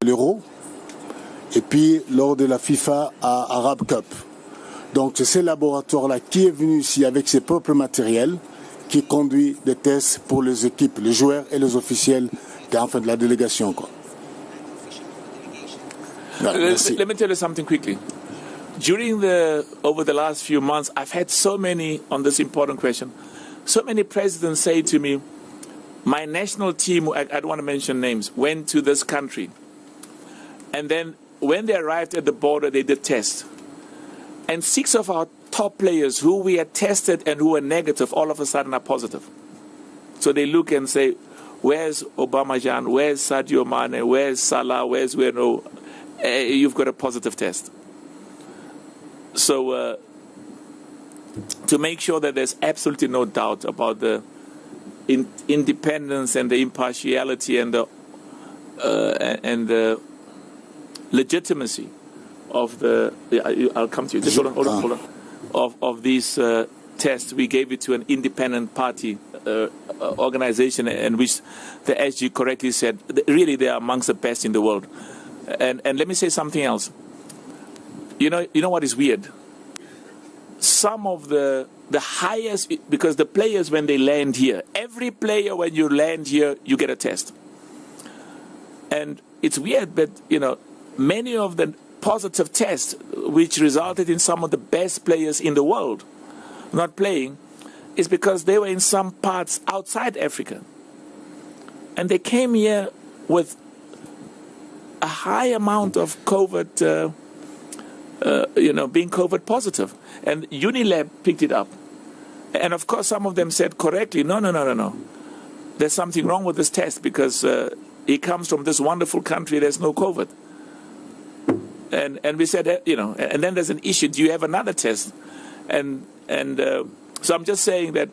l'Euro et puis lors de la FIFA Arab Cup. Donc c'est ce laboratoire-là qui est venu ici avec ses propres matériels qui conduit des tests pour les équipes, les joueurs et les officiels de la délégation. Quoi. Let me tell you something quickly. Over the last few months, I've had so many, on this important question, so many presidents say to me, my national team, I don't want to mention names, went to this country. And then when they arrived at the border, they did tests. And 6 of our top players who we had tested and who were negative, all of a sudden are positive. So they look and say, where's Obamajan, where's Sadio Mane, where's Salah, where's Weno? You've got a positive test. So to make sure that there's absolutely no doubt about the independence and the impartiality and the legitimacy of the, I'll come to you, just hold on. Of these tests, we gave it to an independent party organization, and which the SG correctly said, really they are amongst the best in the world. And let me say something else. You know what is weird? Some of the highest, because the players when they land here, every player when you land here, you get a test. And it's weird, but many of the positive tests, which resulted in some of the best players in the world not playing, is because they were in some parts outside Africa. And they came here with a high amount of COVID, being COVID positive. And Unilab picked it up. And of course, some of them said correctly, no. There's something wrong with this test because he comes from this wonderful country, there's no COVID. And we said, and then there's an issue, do you have another test? And so I'm just saying that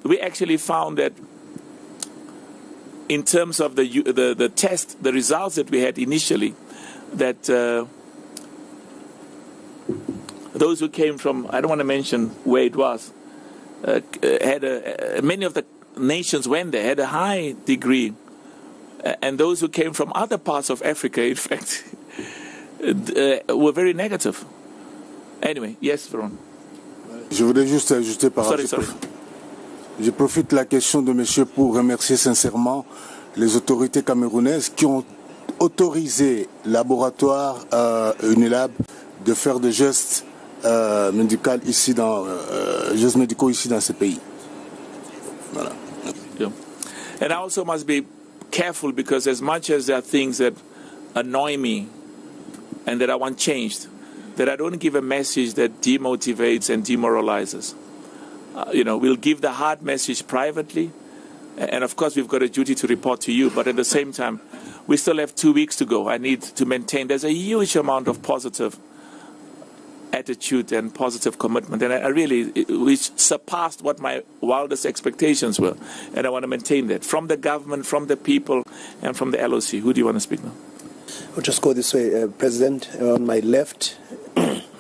we actually found that in terms of the test, the results that we had initially, that those who came from, I don't want to mention where it was, many of the nations went there, had a high degree. And those who came from other parts of Africa, in fact, were very negative. Anyway, yes, Veron. Je voudrais juste ajouter Je profite de la question de monsieur pour remercier sincèrement les autorités camerounaises qui ont autorisé le laboratoire Unilab de faire des gestes médicaux ici dans ce pays. Voilà. Yeah. And I also must be careful because as much as there are things that annoy me and that I want changed, that I don't give a message that demotivates and demoralizes. We'll give the hard message privately, and of course we've got a duty to report to you, but at the same time, we still have 2 weeks to go. I need to maintain, there's a huge amount of positive attitude and positive commitment, and which surpassed what my wildest expectations were, and I want to maintain that, from the government, from the people, and from the LOC. Who do you want to speak now? I'll just go this way, President, on my left,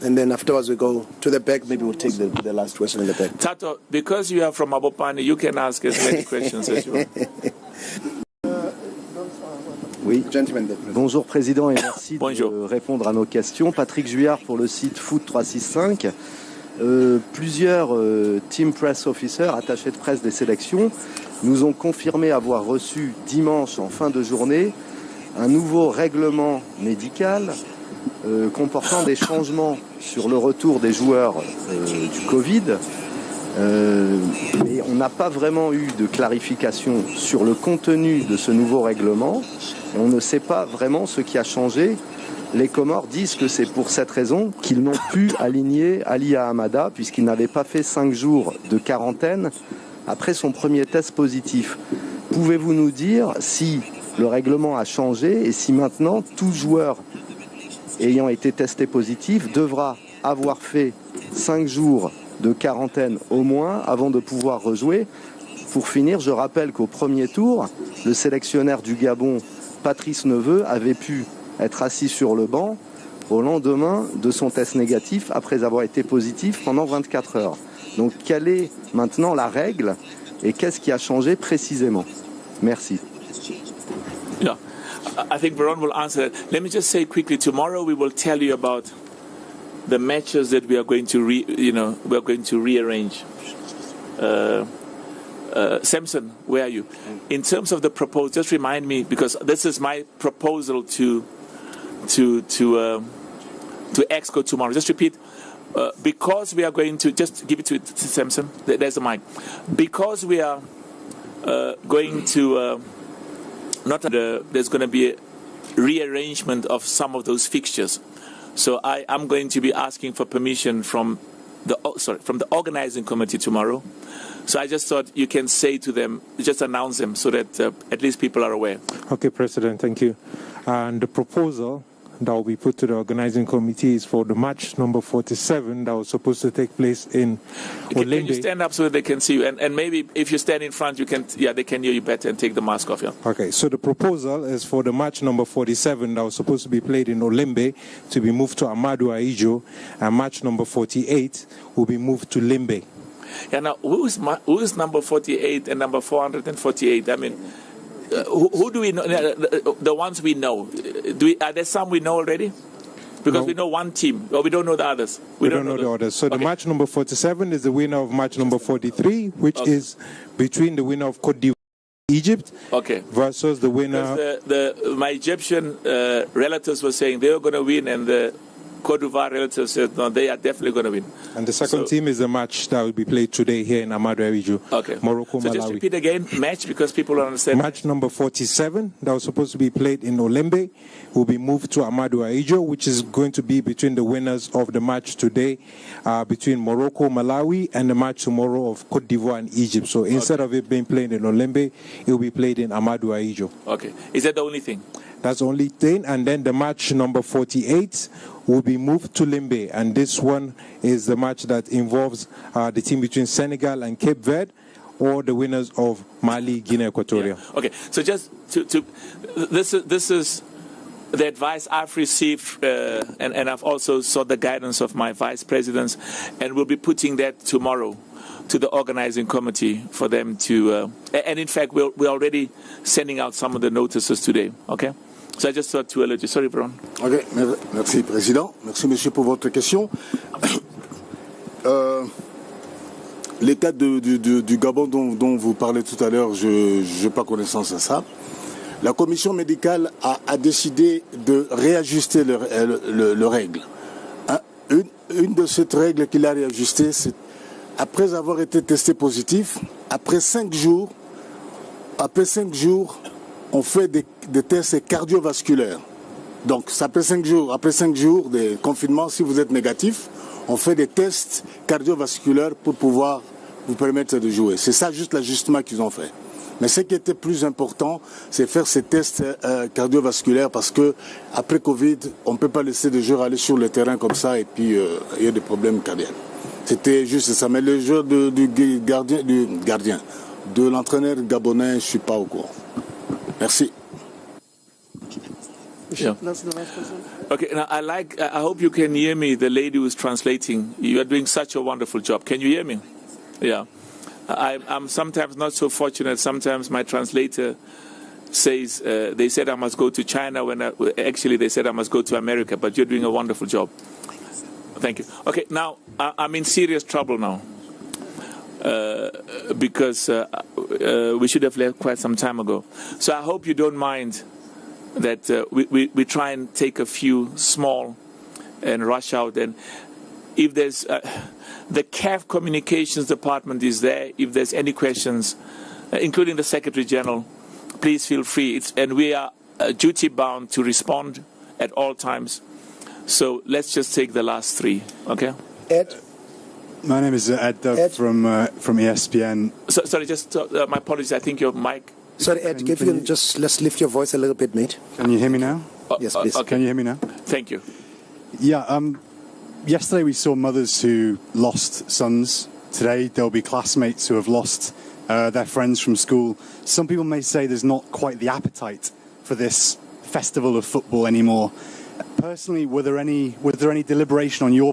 and then afterwards we go to the back. Maybe we'll take the last question in the back. Tato, because you are from Abopane, you can ask as many questions as you want. Oui. Bonjour Président et merci de répondre à nos questions. Patrick Juillard pour le site Foot 365. Plusieurs team press officers, attachés de presse des sélections, nous ont confirmé avoir reçu dimanche en fin de journée un nouveau règlement médical comportant des changements sur le retour des joueurs du Covid. Mais on n'a pas vraiment eu de clarification sur le contenu de ce nouveau règlement. Et on ne sait pas vraiment ce qui a changé. Les Comores disent que c'est pour cette raison qu'ils n'ont pu aligner Ali Ahamada puisqu'il n'avait pas fait 5 jours de quarantaine après son premier test positif. Pouvez-vous nous dire si le règlement a changé et si maintenant tout joueur ayant été testé positif devra avoir fait 5 jours de quarantaine au moins avant de pouvoir rejouer? Pour finir, je rappelle qu'au premier tour, le sélectionneur du Gabon, Patrice Neveu, avait pu être assis sur le banc au lendemain de son test négatif après avoir été positif pendant 24 heures. Donc quelle est maintenant la règle et qu'est-ce qui a changé précisément? Merci. Yeah. I think Veron will answer that. Let me just say quickly, tomorrow we will tell you about the matches that we are going to rearrange. Samson, where are you? In terms of the proposal, just remind me, because this is my proposal to EXCO tomorrow. Just repeat. Because we are going to, just give it to Samson. There's the mic. Because we are going to there's going to be a rearrangement of some of those fixtures. So I'm going to be asking for permission from the organizing committee tomorrow. So I just thought you can say to them, just announce them so that at least people are aware. Okay, President, thank you. And the proposal that will be put to the organizing committee is for the match number 47 that was supposed to take place in Olembe. Can you stand up so that they can see you? And maybe if you stand in front, you can, they can hear you better, and take the mask off. Yeah. Okay, so the proposal is for the match number 47 that was supposed to be played in Olembe to be moved to Ahmadu Ahidjo, and match number 48 will be moved to Limbe. Yeah, now, who is number 48 and number 448? I mean, who do we know? The ones we know. Are there some we know already? Because we know one team, or we don't know the others. We don't know the others. So the match number 47 is the winner of match number 43, which is between the winner of Côte d'Ivoire and Egypt versus the winner. My Egyptian relatives were saying they were going to win, and the Côte d'Ivoire relatives said, no, they are definitely going to win. And the second team is the match that will be played today here in Ahmadu Ahidjo, Morocco, so Malawi. Just repeat again, match, because people don't understand. Match number 47 that was supposed to be played in Olembe will be moved to Ahmadu Ahidjo, which is going to be between the winners of the match today between Morocco, Malawi, and the match tomorrow of Côte d'Ivoire and Egypt. So instead of it being played in Olembe, it will be played in Ahmadu Ahidjo. Okay. Is that the only thing? That's the only thing. And then the match number 48 will be moved to Limbe. And this one is the match that involves the team between Senegal and Cape Verde, or the winners of Mali, Guinea Equatorial. Yeah. Okay. So just this is the advice I've received, and I've also sought the guidance of my vice presidents, and we'll be putting that tomorrow to the organizing committee for them to, and in fact, we're already sending out some of the notices today. Okay. So I just thought to alert you. Sorry, Brown. Ok, merci, Président. Merci, Monsieur, pour votre question. L'état du Gabon dont vous parlez tout à l'heure, je n'ai pas connaissance de ça. La commission médicale a décidé de réajuster le règle. Une de ces règles qu'il a réajustées, c'est après avoir été testé positif, après 5 jours, on fait des tests cardiovasculaires. Donc, ça fait 5 jours. Après 5 jours de confinement, si vous êtes négatif, on fait des tests cardiovasculaires pour pouvoir vous permettre de jouer. C'est ça juste l'ajustement qu'ils ont fait. Mais ce qui était plus important, c'est faire ces tests cardiovasculaires, parce que après Covid, on ne peut pas laisser des joueurs aller sur le terrain comme ça et puis il y a des problèmes cardiaques. C'était juste ça. Mais le jeu de l'entraîneur gabonais, je ne suis pas au courant. Merci. Yeah. Okay, now I hope you can hear me, the lady who's translating. You are doing such a wonderful job. Can you hear me? Yeah. I'm sometimes not so fortunate. Sometimes my translator says, they said I must go to China when actually they said I must go to America, but you're doing a wonderful job. Thank you. Okay, now I'm in serious trouble now. Because we should have left quite some time ago. So I hope you don't mind that we try and take a few small and rush out. And if there's the CAF communications department is there. If there's any questions, including the Secretary General, please feel free. And we are duty bound to respond at all times. So let's just take the last 3. Okay. Ed. My name is Ed Dove from ESPN. Sorry, just my apologies. I think your mic. Sorry, Ed, if you can just let's lift your voice a little bit, mate. Can you hear me now? Yes, please. Okay. Can you hear me now? Thank you. Yeah. Yesterday we saw mothers who lost sons. Today there'll be classmates who have lost their friends from school. Some people may say there's not quite the appetite for this festival of football anymore. Personally, were there any deliberation on your